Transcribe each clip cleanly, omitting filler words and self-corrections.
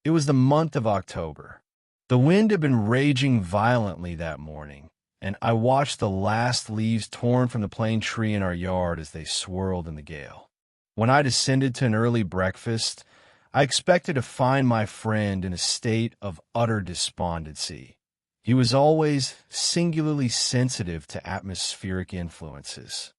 It was the month of October. The wind had been raging violently that morning, and I watched the last leaves torn from the plane tree in our yard as they swirled in the gale. When I descended to an early breakfast, I expected to find my friend in a state of utter despondency. He was always singularly sensitive to atmospheric influences.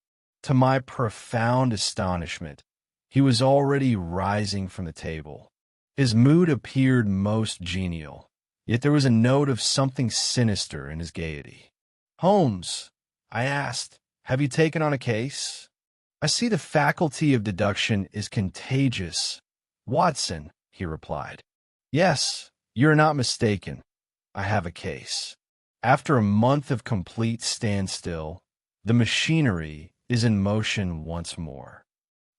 To my profound astonishment, he was already rising from the table. His mood appeared most genial, yet there was a note of something sinister in his gaiety. "Holmes," I asked, "have you taken on a case?" "I see the faculty of deduction is contagious, Watson," he replied. "Yes, you're not mistaken. I have a case." After a month of complete standstill, the machinery is in motion once more.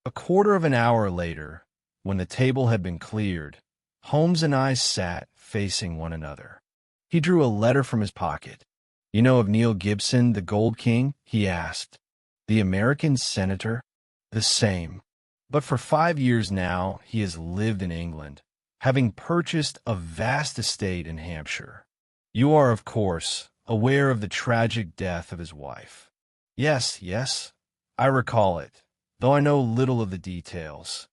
A quarter of an hour later, when the table had been cleared, Holmes and I sat facing one another. He drew a letter from his pocket. "You know of Neil Gibson, the Gold King?" he asked. "The American senator?" "The same. But for 5 years now he has lived in England, having purchased a vast estate in Hampshire. You are, of course, aware of the tragic death of his wife." Yes, I recall it, though I know little of the details."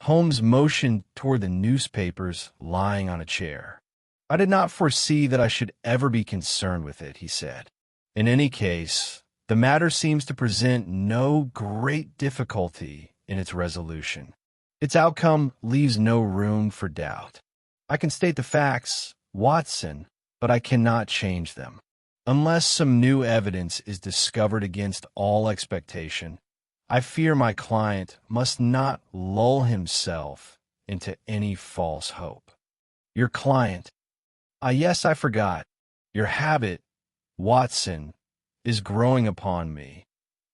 Holmes motioned toward the newspapers lying on a chair. "I did not foresee that I should ever be concerned with it," he said. "In any case, the matter seems to present no great difficulty in its resolution. Its outcome leaves no room for doubt. I can state the facts, Watson, but I cannot change them. Unless some new evidence is discovered against all expectation, I fear my client must not lull himself into any false hope." "Your client? Ah, yes, I forgot. Your habit, Watson, is growing upon me.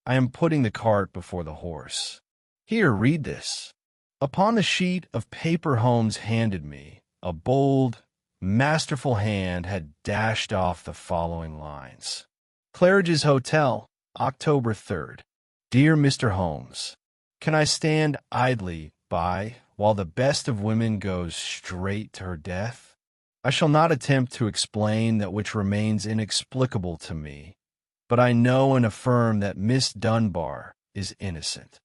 I am putting the cart before the horse. Here, read this." Upon the sheet of paper Holmes handed me, a bold, masterful hand had dashed off the following lines. "Claridge's Hotel, October 3rd. Dear Mr. Holmes, can I stand idly by while the best of women goes straight to her death? I shall not attempt to explain that which remains inexplicable to me, but I know and affirm that Miss Dunbar is innocent.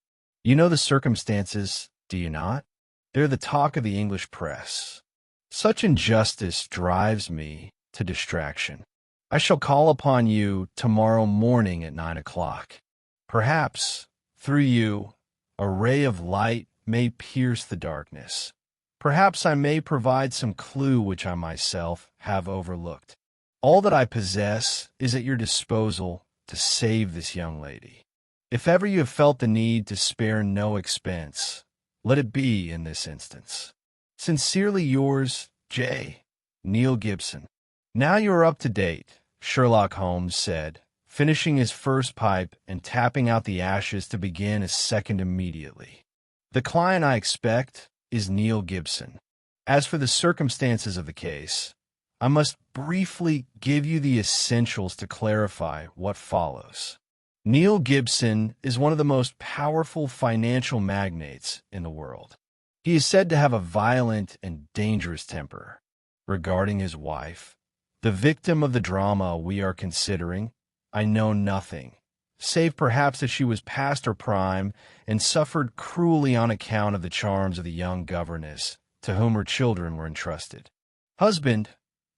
You know the circumstances, do you not? They're the talk of the English press. Such injustice drives me to distraction. I shall call upon you tomorrow morning at 9 o'clock. Perhaps, through you, a ray of light may pierce the darkness. Perhaps I may provide some clue which I myself have overlooked. All that I possess is at your disposal to save this young lady. If ever you have felt the need to spare no expense, let it be in this instance. Sincerely yours, J. Neil Gibson." "Now you are up to date," Sherlock Holmes said, finishing his first pipe and tapping out the ashes to begin a second immediately. "The client I expect is Neil Gibson. As for the circumstances of the case, I must briefly give you the essentials to clarify what follows. Neil Gibson is one of the most powerful financial magnates in the world. He is said to have a violent and dangerous temper. Regarding his wife, the victim of the drama we are considering, I know nothing, save perhaps that she was past her prime and suffered cruelly on account of the charms of the young governess to whom her children were entrusted. Husband,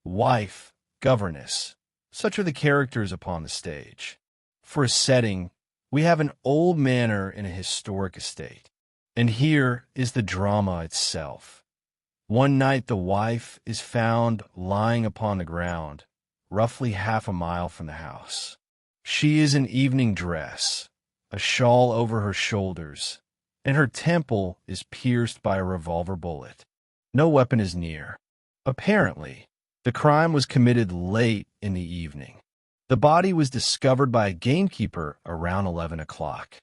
wife, governess, such are the characters upon the stage. For a setting, we have an old manor in a historic estate. And here is the drama itself. One night the wife is found lying upon the ground, roughly half a mile from the house. She is in evening dress, a shawl over her shoulders, and her temple is pierced by a revolver bullet. No weapon is near. Apparently, the crime was committed late in the evening. The body was discovered by a gamekeeper around 11 o'clock.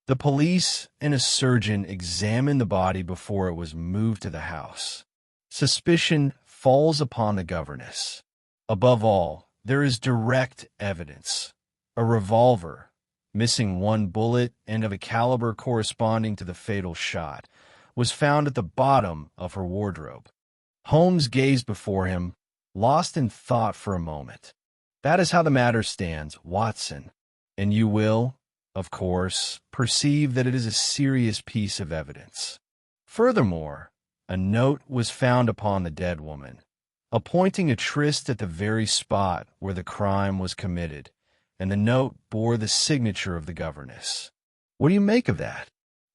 The police and a surgeon examined the body before it was moved to the house. Suspicion falls upon the governess. Above all, there is direct evidence. A revolver, missing one bullet and of a caliber corresponding to the fatal shot, was found at the bottom of her wardrobe. Holmes gazed before him, lost in thought for a moment. "That is how the matter stands, Watson, and you will, of course, perceive that it is a serious piece of evidence. Furthermore, a note was found upon the dead woman, appointing a tryst at the very spot where the crime was committed, and the note bore the signature of the governess. What do you make of that?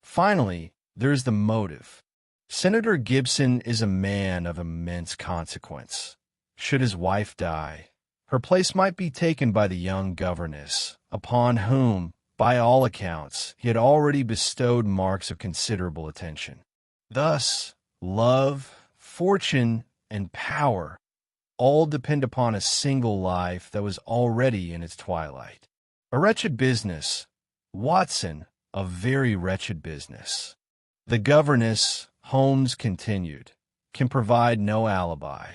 Finally, there is the motive. Senator Gibson is a man of immense consequence. Should his wife die, her place might be taken by the young governess, upon whom, by all accounts, he had already bestowed marks of considerable attention. Thus, love, fortune, and power all depend upon a single life that was already in its twilight. A wretched business, Watson, a very wretched business. The governess, Holmes continued, can provide no alibi.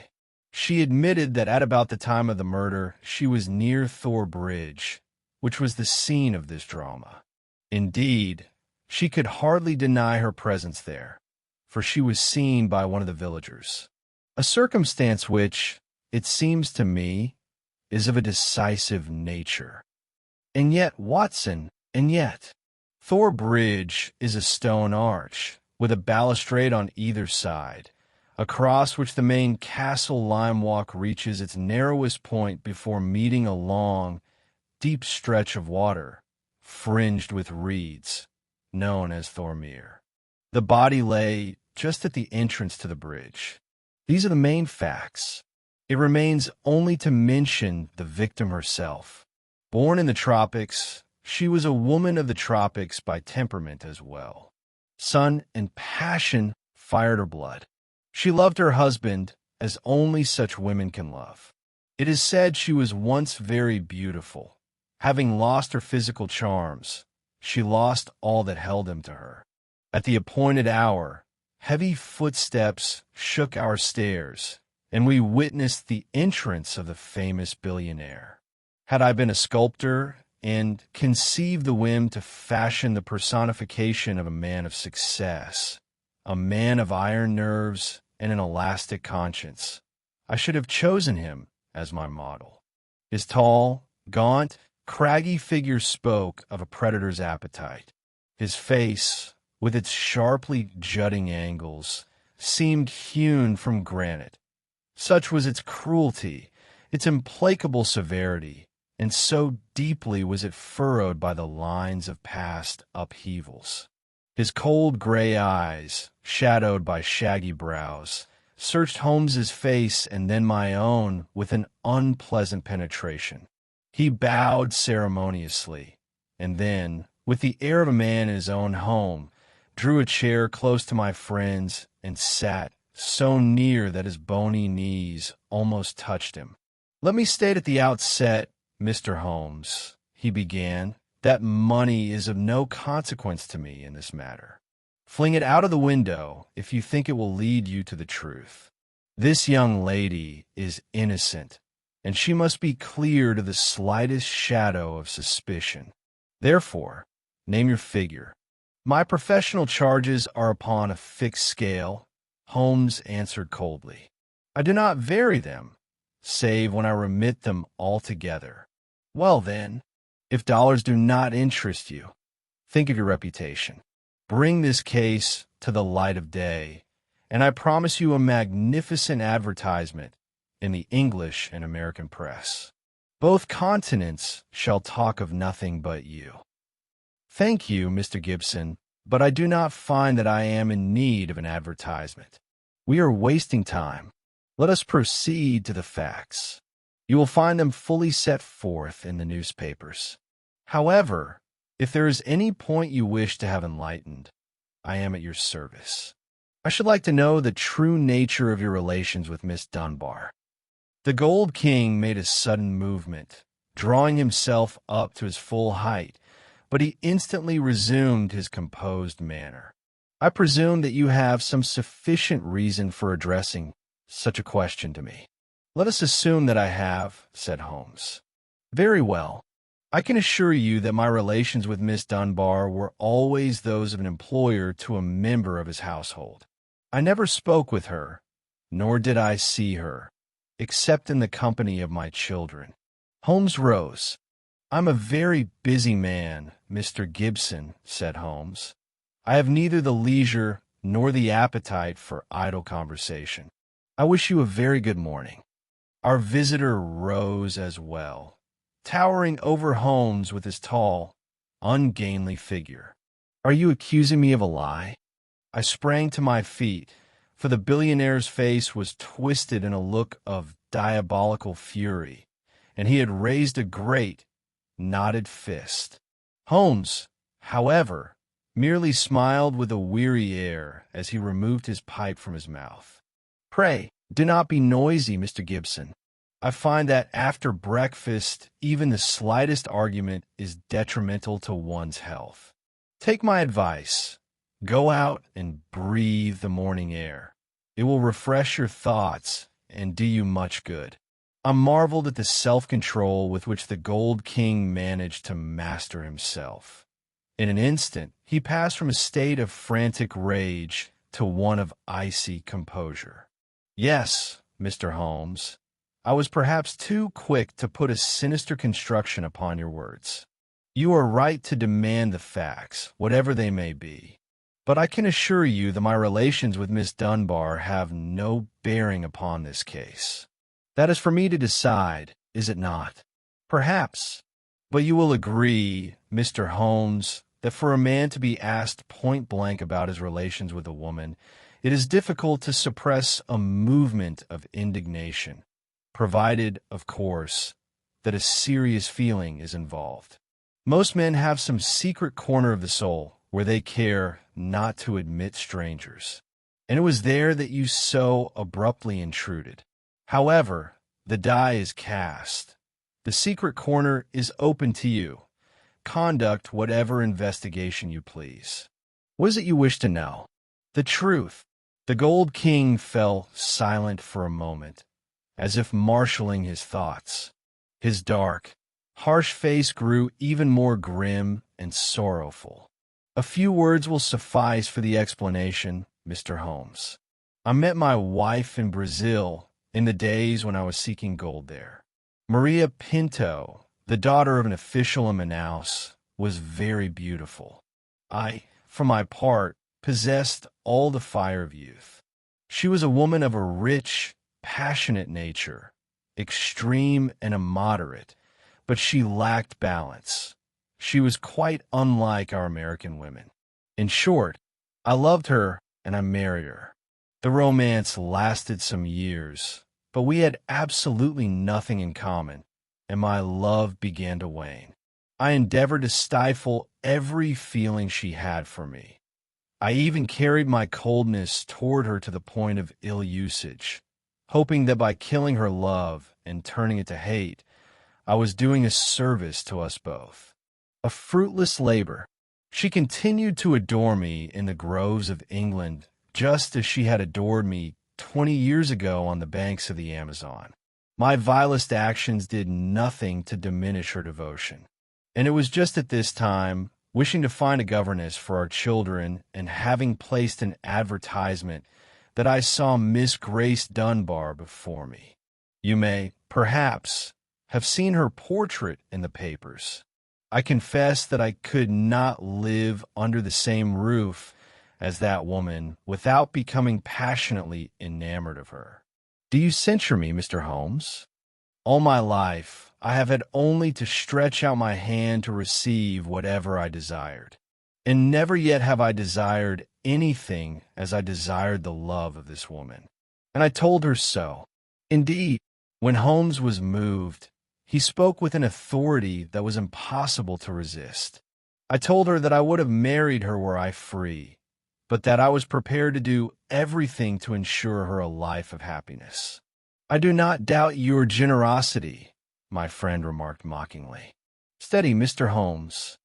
She admitted that at about the time of the murder, she was near Thor Bridge, which was the scene of this drama. Indeed, she could hardly deny her presence there, for she was seen by one of the villagers, a circumstance which, it seems to me, is of a decisive nature. And yet, Watson, Thor Bridge is a stone arch, with a balustrade on either side, across which the main castle lime walk reaches its narrowest point before meeting a long, deep stretch of water, fringed with reeds, known as Thormere. The body lay just at the entrance to the bridge. These are the main facts. It remains only to mention the victim herself. Born in the tropics, she was a woman of the tropics by temperament as well. Sun and passion fired her blood. She loved her husband as only such women can love. It is said she was once very beautiful. Having lost her physical charms, she lost all that held him to her. At the appointed hour, heavy footsteps shook our stairs, and we witnessed the entrance of the famous billionaire. Had I been a sculptor and conceived the whim to fashion the personification of a man of success, a man of iron nerves and an elastic conscience, I should have chosen him as my model. His tall, gaunt, craggy figure spoke of a predator's appetite. His face, with its sharply jutting angles, seemed hewn from granite. Such was its cruelty, its implacable severity, and so deeply was it furrowed by the lines of past upheavals. His cold gray eyes, shadowed by shaggy brows, searched Holmes's face and then my own with an unpleasant penetration. He bowed ceremoniously, and then, with the air of a man in his own home, drew a chair close to my friend's and sat so near that his bony knees almost touched him. "Let me state at the outset, Mr. Holmes," he began, "that money is of no consequence to me in this matter. Fling it out of the window if you think it will lead you to the truth. This young lady is innocent, and she must be cleared of the slightest shadow of suspicion. Therefore, name your figure." "My professional charges are upon a fixed scale," Holmes answered coldly. "I do not vary them, save when I remit them altogether." "Well, then, if dollars do not interest you, think of your reputation. Bring this case to the light of day, and I promise you a magnificent advertisement in the English and American press. Both continents shall talk of nothing but you." "Thank you, Mr. Gibson, but I do not find that I am in need of an advertisement. We are wasting time. Let us proceed to the facts. You will find them fully set forth in the newspapers. However, if there is any point you wish to have enlightened, I am at your service. I should like to know the true nature of your relations with Miss Dunbar." The Gold King made a sudden movement, drawing himself up to his full height, but he instantly resumed his composed manner. "I presume that you have some sufficient reason for addressing such a question to me." "Let us assume that I have," said Holmes. "Very well. I can assure you that my relations with Miss Dunbar were always those of an employer to a member of his household. I never spoke with her, nor did I see her, except in the company of my children. Holmes rose. "I'm a very busy man, Mr. Gibson," said Holmes. "I have neither the leisure nor the appetite for idle conversation. I wish you a very good morning." Our visitor rose as well, towering over Holmes with his tall, ungainly figure. "Are you accusing me of a lie?" I sprang to my feet, for the billionaire's face was twisted in a look of diabolical fury, and he had raised a great, knotted fist. Holmes, however, merely smiled with a weary air as he removed his pipe from his mouth. "Pray, do not be noisy, Mr. Gibson. I find that after breakfast, even the slightest argument is detrimental to one's health. Take my advice. Go out and breathe the morning air. It will refresh your thoughts and do you much good." I marveled at the self-control with which the Gold King managed to master himself. In an instant, he passed from a state of frantic rage to one of icy composure. "Yes, Mr. Holmes, I was perhaps too quick to put a sinister construction upon your words. You are right to demand the facts, whatever they may be. But I can assure you that my relations with Miss Dunbar have no bearing upon this case. That is for me to decide, is it not? Perhaps. But you will agree, Mr. Holmes, that for a man to be asked point-blank about his relations with a woman, it is difficult to suppress a movement of indignation, provided, of course, that a serious feeling is involved. Most men have some secret corner of the soul where they care not to admit strangers, and it was there that you so abruptly intruded. However, the die is cast. The secret corner is open to you. Conduct whatever investigation you please. What is it you wish to know?" "The truth." The Gold King fell silent for a moment, as if marshaling his thoughts. His dark, harsh face grew even more grim and sorrowful. "A few words will suffice for the explanation, Mr. Holmes. I met my wife in Brazil in the days when I was seeking gold there. Maria Pinto, the daughter of an official in Manaus, was very beautiful. I, for my part, possessed all the fire of youth. She was a woman of a rich, passionate nature, extreme and immoderate, but she lacked balance. She was quite unlike our American women. In short, I loved her and I married her. The romance lasted some years, but we had absolutely nothing in common, and my love began to wane. I endeavored to stifle every feeling she had for me. I even carried my coldness toward her to the point of ill usage, hoping that by killing her love and turning it to hate, I was doing a service to us both. A fruitless labor. She continued to adore me in the groves of England, just as she had adored me 20 years ago on the banks of the Amazon. My vilest actions did nothing to diminish her devotion. And it was just at this time, wishing to find a governess for our children and having placed an advertisement, that I saw Miss Grace Dunbar before me. You may, perhaps, have seen her portrait in the papers. I confess that I could not live under the same roof as that woman without becoming passionately enamored of her. Do you censure me, Mr. Holmes? All my life, I have had only to stretch out my hand to receive whatever I desired. And never yet have I desired anything as I desired the love of this woman. And I told her so. Indeed, when Holmes was moved, he spoke with an authority that was impossible to resist. I told her that I would have married her were I free, but that I was prepared to do everything to ensure her a life of happiness. I do not doubt your generosity, my friend remarked mockingly. Steady, Mr. Holmes.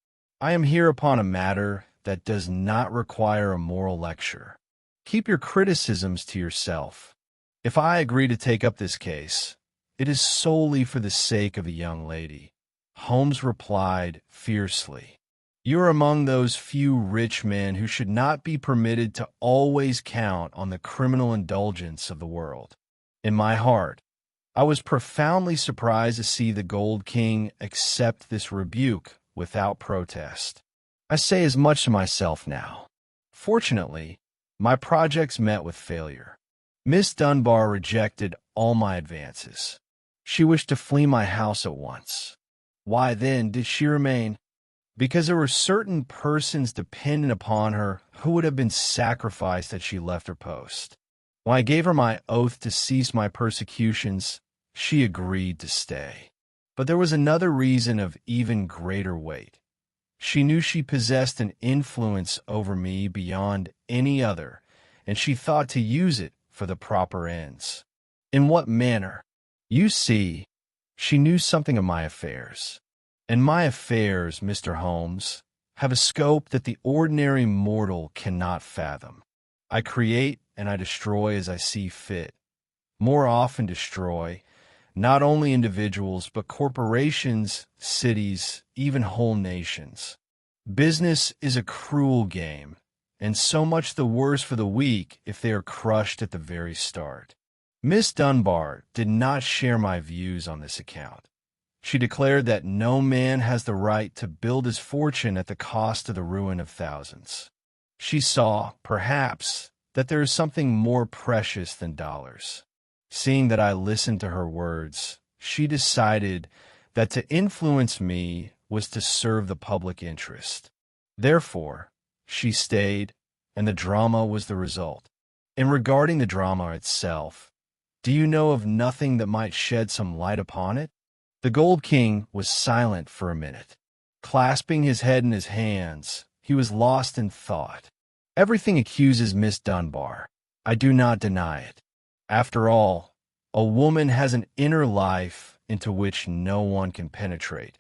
I am here upon a matter that does not require a moral lecture. Keep your criticisms to yourself. If I agree to take up this case, it is solely for the sake of the young lady. Holmes replied fiercely. You're among those few rich men who should not be permitted to always count on the criminal indulgence of the world. In my heart, I was profoundly surprised to see the Gold King accept this rebuke without protest. I say as much to myself now. Fortunately, my projects met with failure. Miss Dunbar rejected all my advances. She wished to flee my house at once. Why then did she remain? Because there were certain persons dependent upon her who would have been sacrificed had she left her post. When I gave her my oath to cease my persecutions, she agreed to stay. But there was another reason of even greater weight. She knew she possessed an influence over me beyond any other, and she thought to use it for the proper ends. In what manner? You see, she knew something of my affairs. And my affairs, Mr. Holmes, have a scope that the ordinary mortal cannot fathom. I create and I destroy as I see fit. More often destroy, not only individuals, but corporations, cities, even whole nations. Business is a cruel game, and so much the worse for the weak if they are crushed at the very start. Miss Dunbar did not share my views on this account. She declared that no man has the right to build his fortune at the cost of the ruin of thousands. She saw, perhaps, that there is something more precious than dollars. Seeing that I listened to her words, she decided that to influence me was to serve the public interest. Therefore, she stayed, and the drama was the result. And regarding the drama itself, do you know of nothing that might shed some light upon it? The Gold King was silent for a minute. Clasping his head in his hands, he was lost in thought. Everything accuses Miss Dunbar. I do not deny it. After all, a woman has an inner life into which no one can penetrate,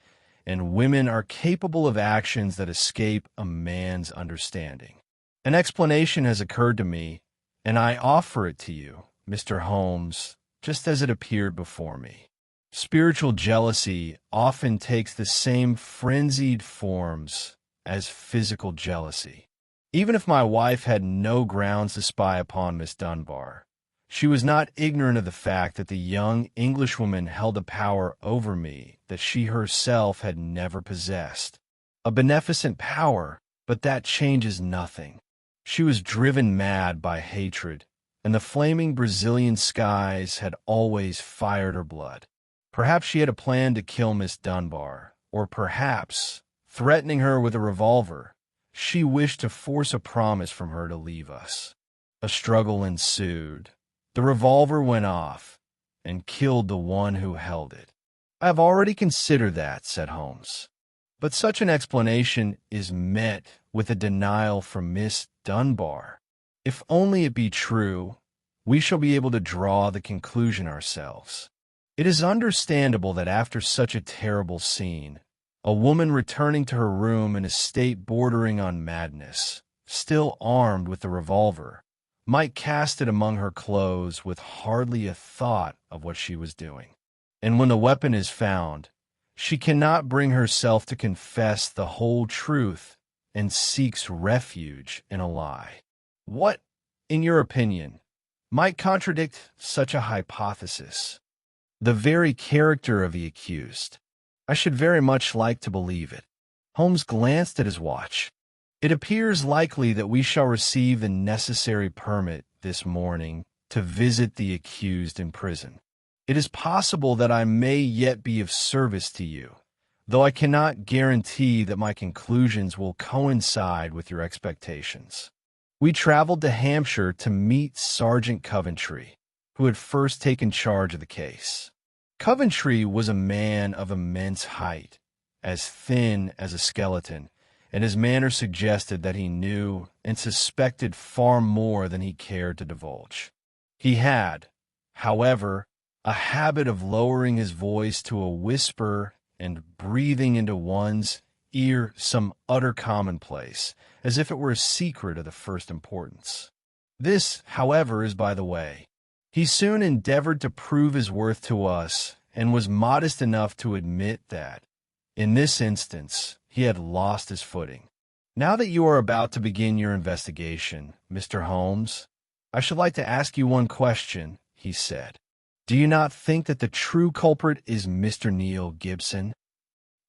and women are capable of actions that escape a man's understanding. An explanation has occurred to me, and I offer it to you, Mr. Holmes, just as it appeared before me. Spiritual jealousy often takes the same frenzied forms as physical jealousy. Even if my wife had no grounds to spy upon Miss Dunbar, she was not ignorant of the fact that the young Englishwoman held a power over me that she herself had never possessed. A beneficent power, but that changes nothing. She was driven mad by hatred, and the flaming Brazilian skies had always fired her blood. Perhaps she had a plan to kill Miss Dunbar, or perhaps, threatening her with a revolver, she wished to force a promise from her to leave us. A struggle ensued. The revolver went off and killed the one who held it. I have already considered that, said Holmes. But such an explanation is met with a denial from Miss Dunbar. If only it be true, we shall be able to draw the conclusion ourselves. It is understandable that after such a terrible scene, a woman returning to her room in a state bordering on madness, still armed with the revolver, might cast it among her clothes with hardly a thought of what she was doing. And when the weapon is found, she cannot bring herself to confess the whole truth and seeks refuge in a lie. What, in your opinion, might contradict such a hypothesis? The very character of the accused. I should very much like to believe it. Holmes glanced at his watch. It appears likely that we shall receive the necessary permit this morning to visit the accused in prison. It is possible that I may yet be of service to you, though I cannot guarantee that my conclusions will coincide with your expectations. We traveled to Hampshire to meet Sergeant Coventry, who had first taken charge of the case. Coventry was a man of immense height, as thin as a skeleton, and his manner suggested that he knew and suspected far more than he cared to divulge. He had, however, a habit of lowering his voice to a whisper and breathing into one's ear some utter commonplace, as if it were a secret of the first importance. This, however, is by the way. He soon endeavored to prove his worth to us, and was modest enough to admit that, in this instance, he had lost his footing. "Now that you are about to begin your investigation, Mr. Holmes, I should like to ask you one question," he said. "Do you not think that the true culprit is Mr. Neil Gibson?"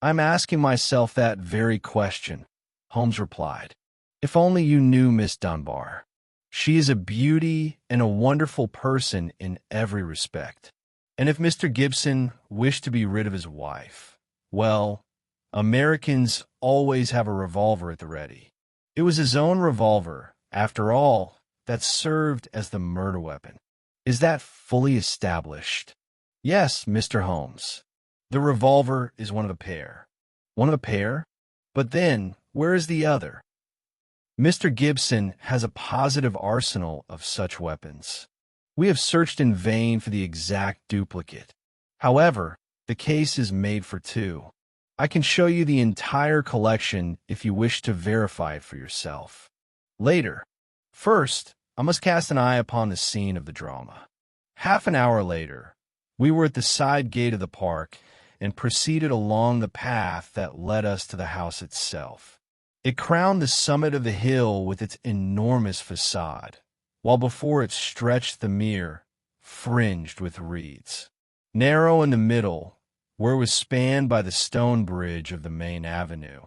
"I'm asking myself that very question," Holmes replied. "If only you knew Miss Dunbar. She is a beauty and a wonderful person in every respect. And if Mr. Gibson wished to be rid of his wife, well, Americans always have a revolver at the ready. It was his own revolver, after all, that served as the murder weapon. Is that fully established?" "Yes, Mr. Holmes. The revolver is one of the pair." "One of the pair? But then, where is the other?" "Mr. Gibson has a positive arsenal of such weapons. We have searched in vain for the exact duplicate. However, the case is made for two. I can show you the entire collection if you wish to verify it for yourself later. First, I must cast an eye upon the scene of the drama." Half an hour later, we were at the side gate of the park and proceeded along the path that led us to the house itself. It crowned the summit of the hill with its enormous facade, while before it stretched the mere, fringed with reeds. Narrow in the middle, where it was spanned by the stone bridge of the main avenue,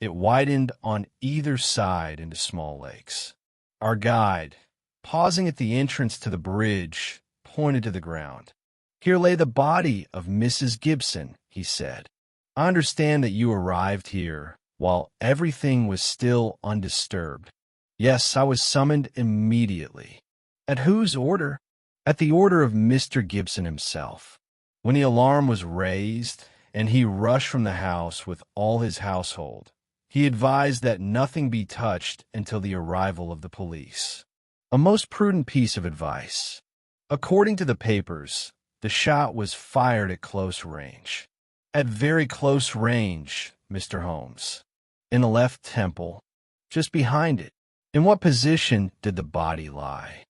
it widened on either side into small lakes. Our guide, pausing at the entrance to the bridge, pointed to the ground. "Here lay the body of Mrs. Gibson," he said. "I understand that you arrived here while everything was still undisturbed." "Yes, I was summoned immediately." "At whose order?" "At the order of Mr. Gibson himself. When the alarm was raised, and he rushed from the house with all his household, he advised that nothing be touched until the arrival of the police." A most prudent piece of advice. According to the papers, the shot was fired at close range. "At very close range, Mr. Holmes. In the left temple, just behind it." "In what position did the body lie?"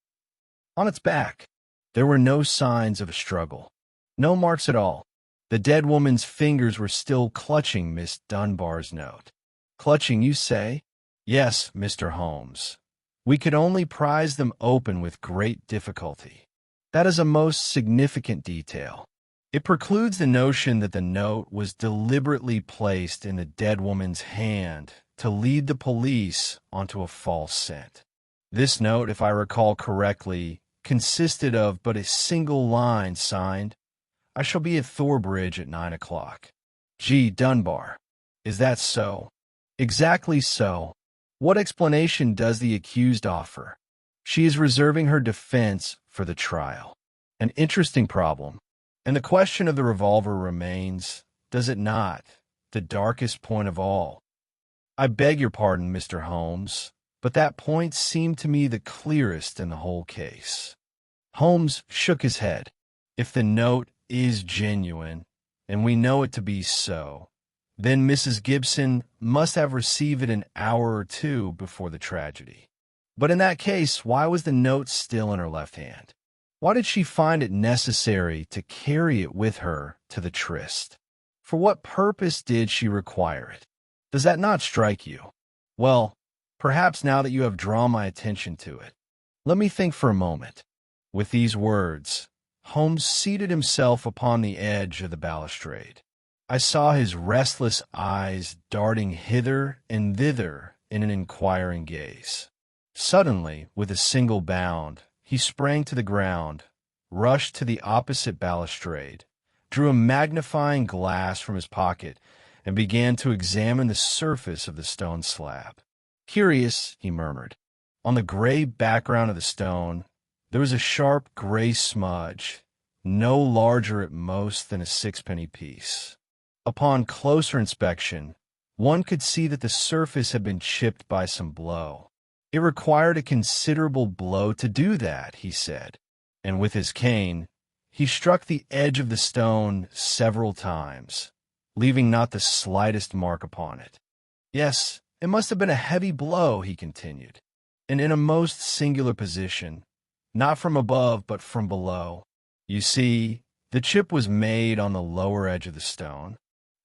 "On its back. There were no signs of a struggle. No marks at all. The dead woman's fingers were still clutching Miss Dunbar's note." "Clutching, you say?" "Yes, Mr. Holmes. We could only prise them open with great difficulty." "That is a most significant detail. It precludes the notion that the note was deliberately placed in the dead woman's hand to lead the police onto a false scent. This note, if I recall correctly, consisted of but a single line signed, 'I shall be at Thor Bridge at 9 o'clock. G. Dunbar.' Is that so?" "Exactly so." "What explanation does the accused offer?" "She is reserving her defense for the trial." An interesting problem. And the question of the revolver remains, does it not, the darkest point of all? "I beg your pardon, Mr. Holmes, but that point seemed to me the clearest in the whole case." Holmes shook his head. "If the note is genuine, and we know it to be so, then Mrs. Gibson must have received it an hour or two before the tragedy. But in that case, why was the note still in her left hand? Why did she find it necessary to carry it with her to the tryst? For what purpose did she require it? Does that not strike you? Well, perhaps now that you have drawn my attention to it, let me think for a moment." With these words, Holmes seated himself upon the edge of the balustrade. I saw his restless eyes darting hither and thither in an inquiring gaze. Suddenly, with a single bound, he sprang to the ground, rushed to the opposite balustrade, drew a magnifying glass from his pocket, and began to examine the surface of the stone slab. "Curious," he murmured. On the gray background of the stone, there was a sharp gray smudge, no larger at most than a sixpenny piece. Upon closer inspection, one could see that the surface had been chipped by some blow. "It required a considerable blow to do that," he said, and with his cane, he struck the edge of the stone several times, leaving not the slightest mark upon it. "Yes, it must have been a heavy blow," he continued, "and in a most singular position, not from above but from below. You see, the chip was made on the lower edge of the stone.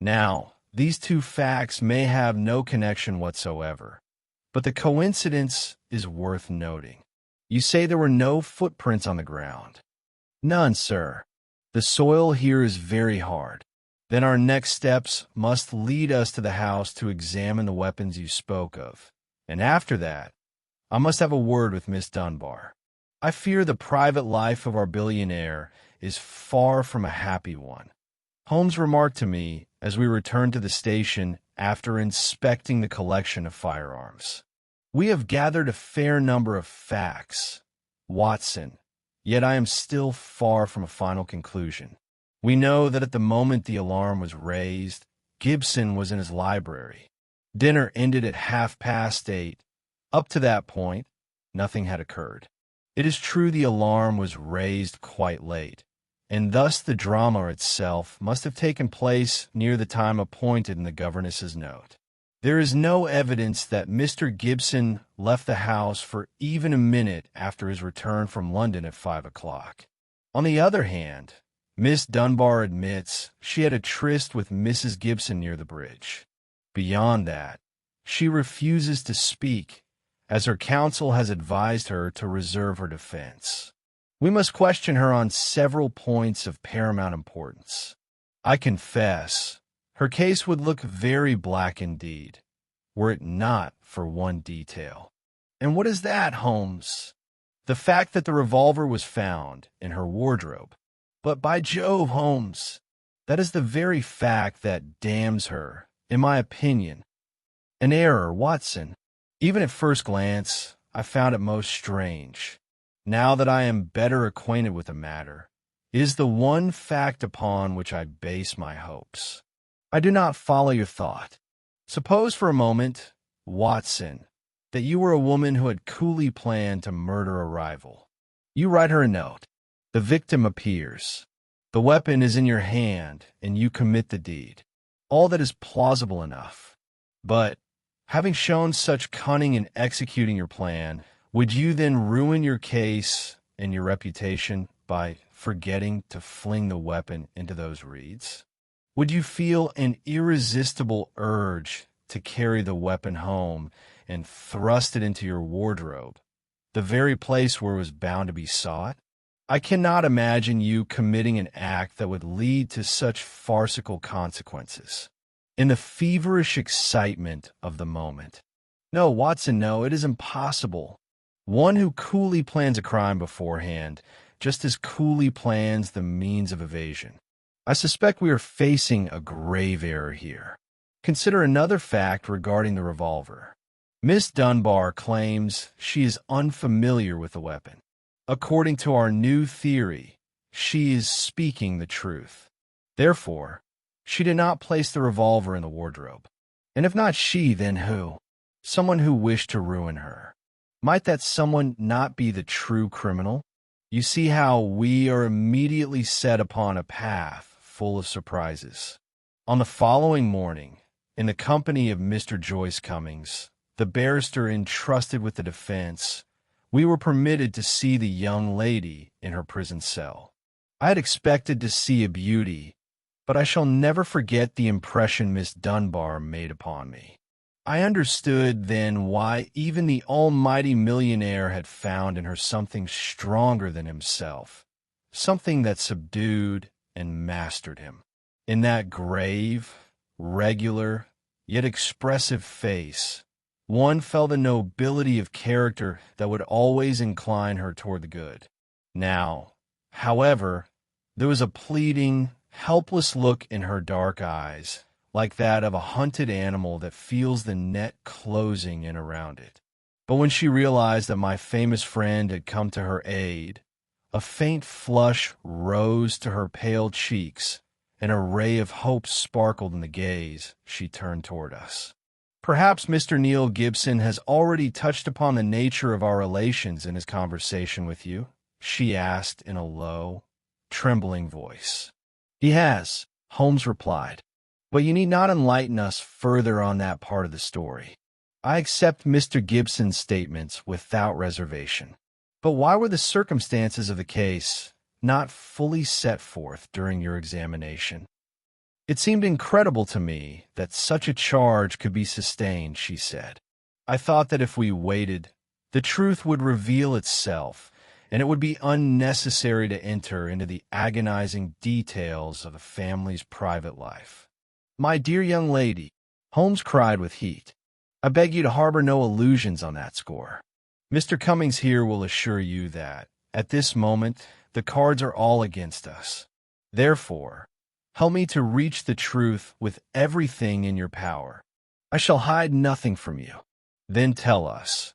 Now, These two facts may have no connection whatsoever, but the coincidence is worth noting. You say there were no footprints on the ground. None, sir. The soil here is very hard. Then our next steps must lead us to the house to examine the weapons you spoke of. And after that, I must have a word with Miss Dunbar. I fear the private life of our billionaire is far from a happy one. Holmes remarked to me as we returned to the station after inspecting the collection of firearms. We have gathered a fair number of facts, Watson, yet I am still far from a final conclusion. We know that at the moment the alarm was raised, Gibson was in his library. Dinner ended at 8:30. Up to that point, nothing had occurred. It is true the alarm was raised quite late, and thus the drama itself must have taken place near the time appointed in the governess's note. There is no evidence that Mr. Gibson left the house for even a minute after his return from London at 5 o'clock. On the other hand, Miss Dunbar admits she had a tryst with Mrs. Gibson near the bridge. Beyond that, she refuses to speak, as her counsel has advised her to reserve her defense. We must question her on several points of paramount importance. I confess, her case would look very black indeed, were it not for one detail. And what is that, Holmes? The fact that the revolver was found in her wardrobe. But by Jove, Holmes, that is the very fact that damns her, in my opinion. An error, Watson. Even at first glance, I found it most strange. Now that I am better acquainted with the matter, it is the one fact upon which I base my hopes. I do not follow your thought. Suppose for a moment, Watson, that you were a woman who had coolly planned to murder a rival. You write her a note. The victim appears. The weapon is in your hand, and you commit the deed. All that is plausible enough. But, having shown such cunning in executing your plan, would you then ruin your case and your reputation by forgetting to fling the weapon into those reeds? Would you feel an irresistible urge to carry the weapon home and thrust it into your wardrobe, the very place where it was bound to be sought? I cannot imagine you committing an act that would lead to such farcical consequences. In the feverish excitement of the moment. No, Watson, no, it is impossible. One who coolly plans a crime beforehand just as coolly plans the means of evasion. I suspect we are facing a grave error here. Consider another fact regarding the revolver. Miss Dunbar claims she is unfamiliar with the weapon. According to our new theory, she is speaking the truth. Therefore, she did not place the revolver in the wardrobe. And if not she, then who? Someone who wished to ruin her. Might that someone not be the true criminal? You see how we are immediately set upon a path full of surprises. On the following morning, in the company of Mr. Joyce Cummings, the barrister entrusted with the defense, we were permitted to see the young lady in her prison cell. I had expected to see a beauty, but I shall never forget the impression Miss Dunbar made upon me. I understood then why even the almighty millionaire had found in her something stronger than himself, something that subdued and mastered him. In that grave, regular, yet expressive face, one felt the nobility of character that would always incline her toward the good. Now, however, there was a pleading, helpless look in her dark eyes, like that of a hunted animal that feels the net closing in around it. But when she realized that my famous friend had come to her aid, a faint flush rose to her pale cheeks, and a ray of hope sparkled in the gaze she turned toward us. Perhaps Mr. Neil Gibson has already touched upon the nature of our relations in his conversation with you, she asked in a low, trembling voice. He has, Holmes replied, but you need not enlighten us further on that part of the story. I accept Mr. Gibson's statements without reservation. But why were the circumstances of the case not fully set forth during your examination? It seemed incredible to me that such a charge could be sustained, she said. I thought that if we waited, the truth would reveal itself, and it would be unnecessary to enter into the agonizing details of the family's private life. My dear young lady, Holmes cried with heat, I beg you to harbor no illusions on that score. Mr. Cummings here will assure you that, at this moment, the cards are all against us. Therefore, help me to reach the truth with everything in your power. I shall hide nothing from you. Then tell us,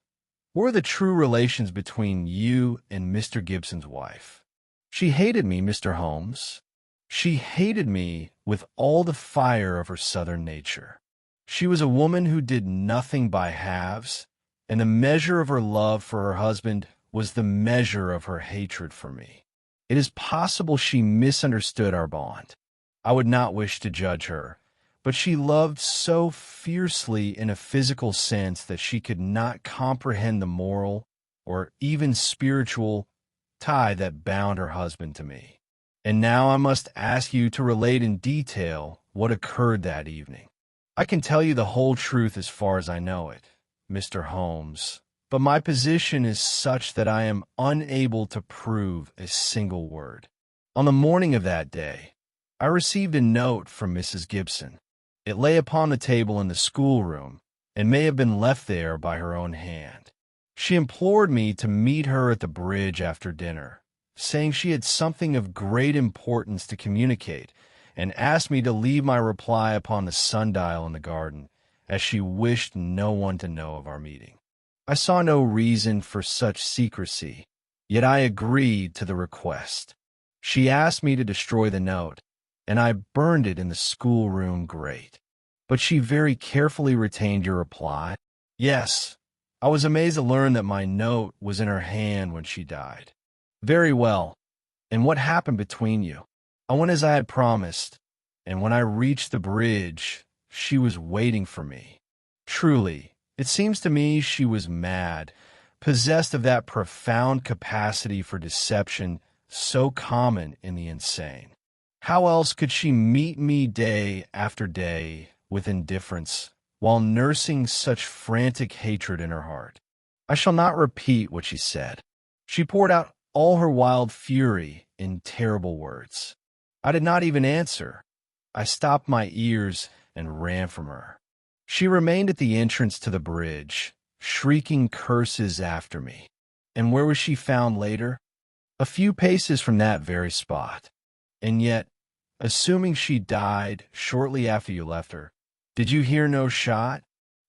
what are the true relations between you and Mr. Gibson's wife? She hated me, Mr. Holmes. She hated me with all the fire of her southern nature. She was a woman who did nothing by halves, and the measure of her love for her husband was the measure of her hatred for me. It is possible she misunderstood our bond. I would not wish to judge her, but she loved so fiercely in a physical sense that she could not comprehend the moral or even spiritual tie that bound her husband to me. And now I must ask you to relate in detail what occurred that evening. I can tell you the whole truth as far as I know it, Mr. Holmes, but my position is such that I am unable to prove a single word. On the morning of that day, I received a note from Mrs. Gibson. It lay upon the table in the schoolroom and may have been left there by her own hand. She implored me to meet her at the bridge after dinner, saying she had something of great importance to communicate, and asked me to leave my reply upon the sundial in the garden, as she wished no one to know of our meeting. I saw no reason for such secrecy, yet I agreed to the request. She asked me to destroy the note, and I burned it in the schoolroom grate. But she very carefully retained your reply. Yes, I was amazed to learn that my note was in her hand when she died. Very well. And what happened between you? I went as I had promised, and when I reached the bridge, she was waiting for me. Truly, it seems to me she was mad, possessed of that profound capacity for deception so common in the insane. How else could she meet me day after day with indifference, while nursing such frantic hatred in her heart? I shall not repeat what she said. She poured out all her wild fury in terrible words. I did not even answer. I stopped my ears and ran from her. She remained at the entrance to the bridge, shrieking curses after me. And where was she found later? A few paces from that very spot. And yet, assuming she died shortly after you left her, did you hear no shot?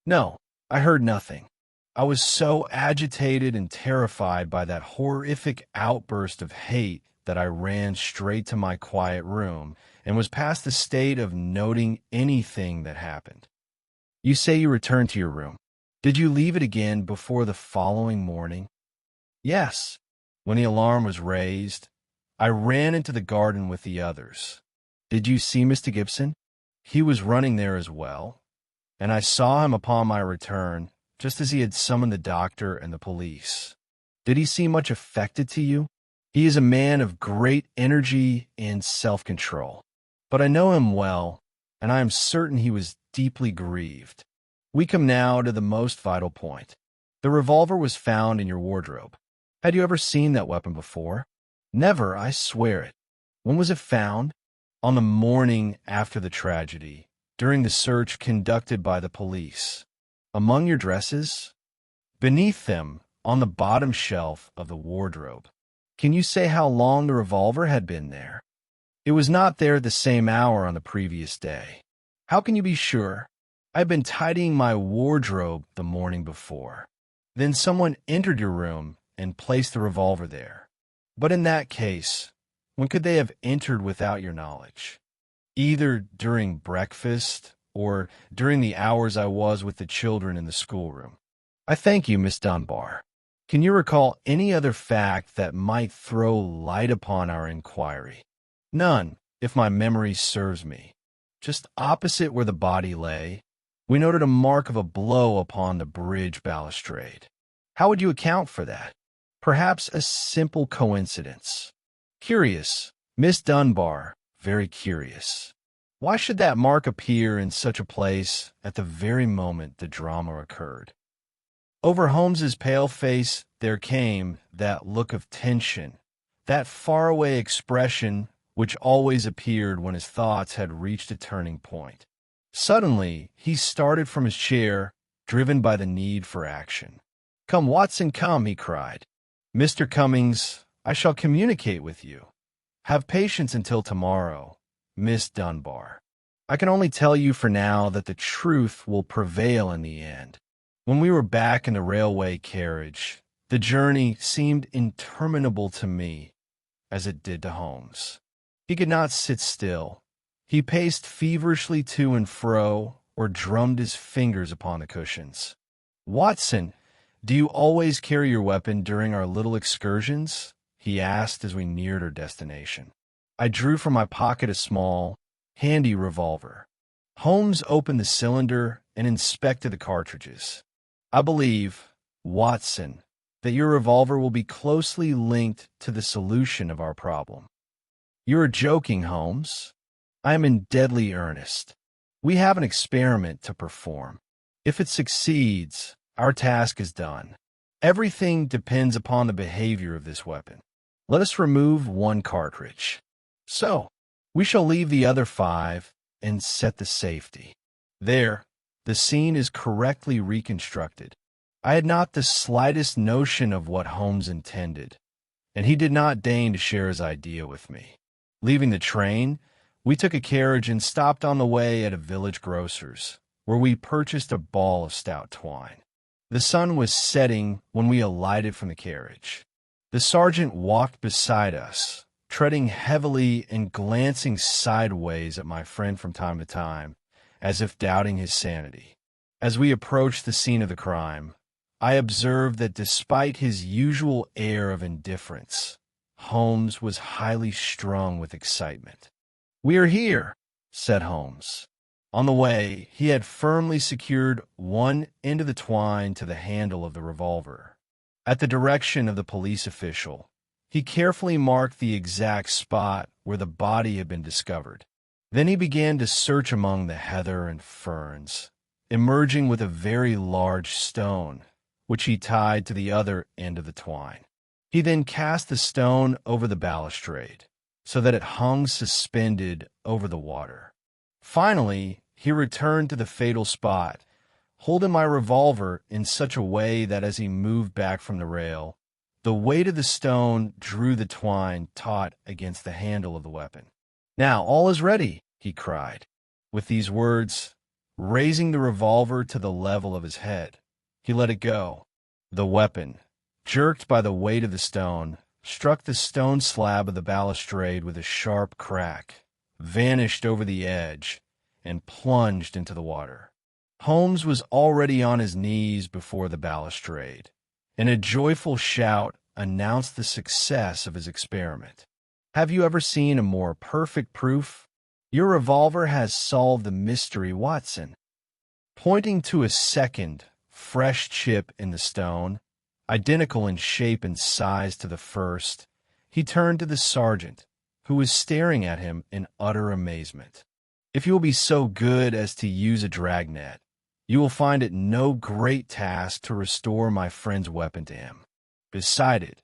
No, I heard nothing. I was so agitated and terrified by that horrific outburst of hate that I ran straight to my quiet room and was past the state of noting anything that happened. You say you returned to your room. Did you leave it again before the following morning? Yes. When the alarm was raised, I ran into the garden with the others. Did you see Mr. Gibson? He was running there as well, and I saw him upon my return, just as he had summoned the doctor and the police. Did he seem much affected to you? He is a man of great energy and self-control, but I know him well, and I am certain he was deeply grieved. We come now to the most vital point. The revolver was found in your wardrobe. Had you ever seen that weapon before? Never, I swear it. When was it found? On the morning after the tragedy, during the search conducted by the police. Among your dresses? Beneath them, on the bottom shelf of the wardrobe. Can you say how long the revolver had been there? It was not there at the same hour on the previous day. How can you be sure? I had been tidying my wardrobe the morning before. Then someone entered your room and placed the revolver there. But in that case, when could they have entered without your knowledge? Either during breakfast or during the hours I was with the children in the schoolroom. I thank you, Miss Dunbar. Can you recall any other fact that might throw light upon our inquiry? None, if my memory serves me. Just opposite where the body lay, we noted a mark of a blow upon the bridge balustrade. How would you account for that? Perhaps a simple coincidence. Curious, Miss Dunbar, very curious. Why should that mark appear in such a place at the very moment the drama occurred? Over Holmes's pale face there came that look of tension, that faraway expression which always appeared when his thoughts had reached a turning point. Suddenly, he started from his chair, driven by the need for action. "Come, Watson, come," he cried. "Mr. Cummings, I shall communicate with you. Have patience until tomorrow, Miss Dunbar. I can only tell you for now that the truth will prevail in the end." When we were back in the railway carriage, the journey seemed interminable to me, as it did to Holmes. He could not sit still. He paced feverishly to and fro, or drummed his fingers upon the cushions. "Watson, do you always carry your weapon during our little excursions?" he asked as we neared our destination. I drew from my pocket a small, handy revolver. Holmes opened the cylinder and inspected the cartridges. "I believe, Watson, that your revolver will be closely linked to the solution of our problem." "You are joking, Holmes." "I am in deadly earnest. We have an experiment to perform. If it succeeds, our task is done. Everything depends upon the behavior of this weapon. Let us remove one cartridge. So, we shall leave the other 5 and set the safety." There, the scene is correctly reconstructed. I had not the slightest notion of what Holmes intended, and he did not deign to share his idea with me. Leaving the train, we took a carriage and stopped on the way at a village grocer's, where we purchased a ball of stout twine. The sun was setting when we alighted from the carriage. The sergeant walked beside us, treading heavily and glancing sideways at my friend from time to time, as if doubting his sanity. As we approached the scene of the crime, I observed that despite his usual air of indifference, Holmes was highly strung with excitement. "We are here," said Holmes. On the way, he had firmly secured one end of the twine to the handle of the revolver. At the direction of the police official, he carefully marked the exact spot where the body had been discovered. Then he began to search among the heather and ferns, emerging with a very large stone, which he tied to the other end of the twine. He then cast the stone over the balustrade, so that it hung suspended over the water. Finally, he returned to the fatal spot, holding my revolver in such a way that as he moved back from the rail, the weight of the stone drew the twine taut against the handle of the weapon. "Now all is ready," he cried. With these words, raising the revolver to the level of his head, he let it go. The weapon, jerked by the weight of the stone, struck the stone slab of the balustrade with a sharp crack, vanished over the edge, and plunged into the water. Holmes was already on his knees before the balustrade, and a joyful shout announced the success of his experiment. "Have you ever seen a more perfect proof? Your revolver has solved the mystery, Watson." Pointing to a second, fresh chip in the stone, identical in shape and size to the first, he turned to the sergeant, who was staring at him in utter amazement. "If you will be so good as to use a dragnet, you will find it no great task to restore my friend's weapon to him. Beside it,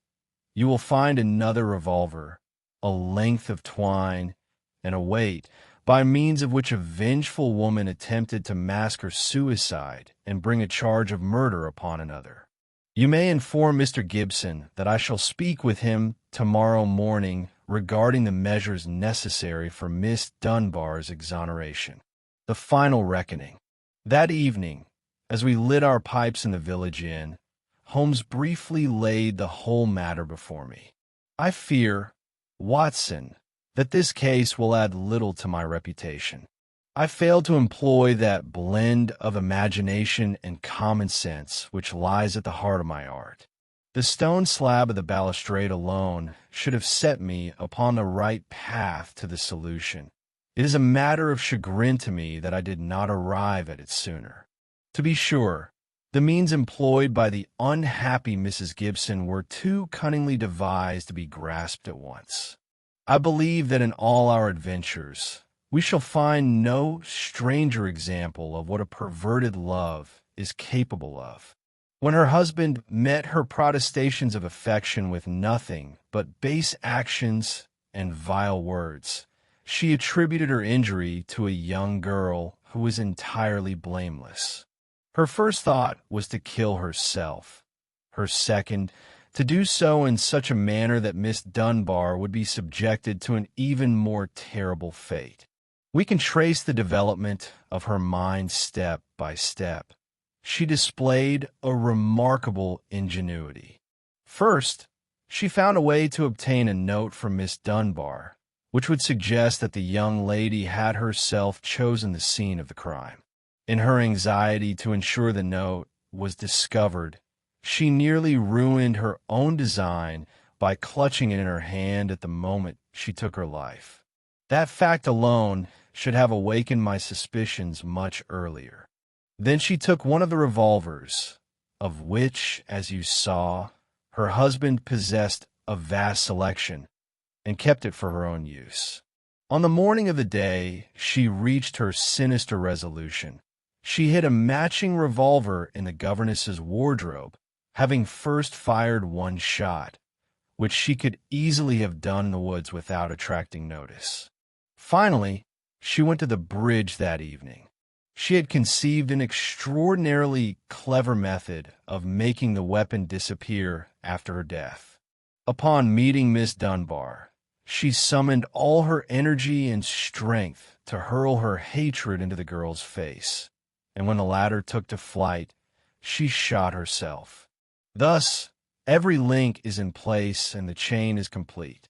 you will find another revolver, a length of twine, and a weight, by means of which a vengeful woman attempted to mask her suicide and bring a charge of murder upon another. You may inform Mr. Gibson that I shall speak with him tomorrow morning regarding the measures necessary for Miss Dunbar's exoneration." The final reckoning. That evening, as we lit our pipes in the village inn, Holmes briefly laid the whole matter before me. "I fear, Watson, that this case will add little to my reputation. I failed to employ that blend of imagination and common sense which lies at the heart of my art. The stone slab of the balustrade alone should have set me upon the right path to the solution. It is a matter of chagrin to me that I did not arrive at it sooner. To be sure, the means employed by the unhappy Mrs. Gibson were too cunningly devised to be grasped at once. I believe that in all our adventures, we shall find no stranger example of what a perverted love is capable of. When her husband met her protestations of affection with nothing but base actions and vile words, she attributed her injury to a young girl who was entirely blameless. Her first thought was to kill herself. Her second, to do so in such a manner that Miss Dunbar would be subjected to an even more terrible fate. We can trace the development of her mind step by step. She displayed a remarkable ingenuity. First, she found a way to obtain a note from Miss Dunbar, which would suggest that the young lady had herself chosen the scene of the crime. In her anxiety to ensure the note was discovered, she nearly ruined her own design by clutching it in her hand at the moment she took her life. That fact alone should have awakened my suspicions much earlier. Then she took one of the revolvers, of which, as you saw, her husband possessed a vast selection, and kept it for her own use. On the morning of the day, she reached her sinister resolution. She hid a matching revolver in the governess's wardrobe, having first fired one shot, which she could easily have done in the woods without attracting notice. Finally, she went to the bridge that evening. She had conceived an extraordinarily clever method of making the weapon disappear after her death. Upon meeting Miss Dunbar, she summoned all her energy and strength to hurl her hatred into the girl's face, and when the latter took to flight, she shot herself. Thus, every link is in place and the chain is complete.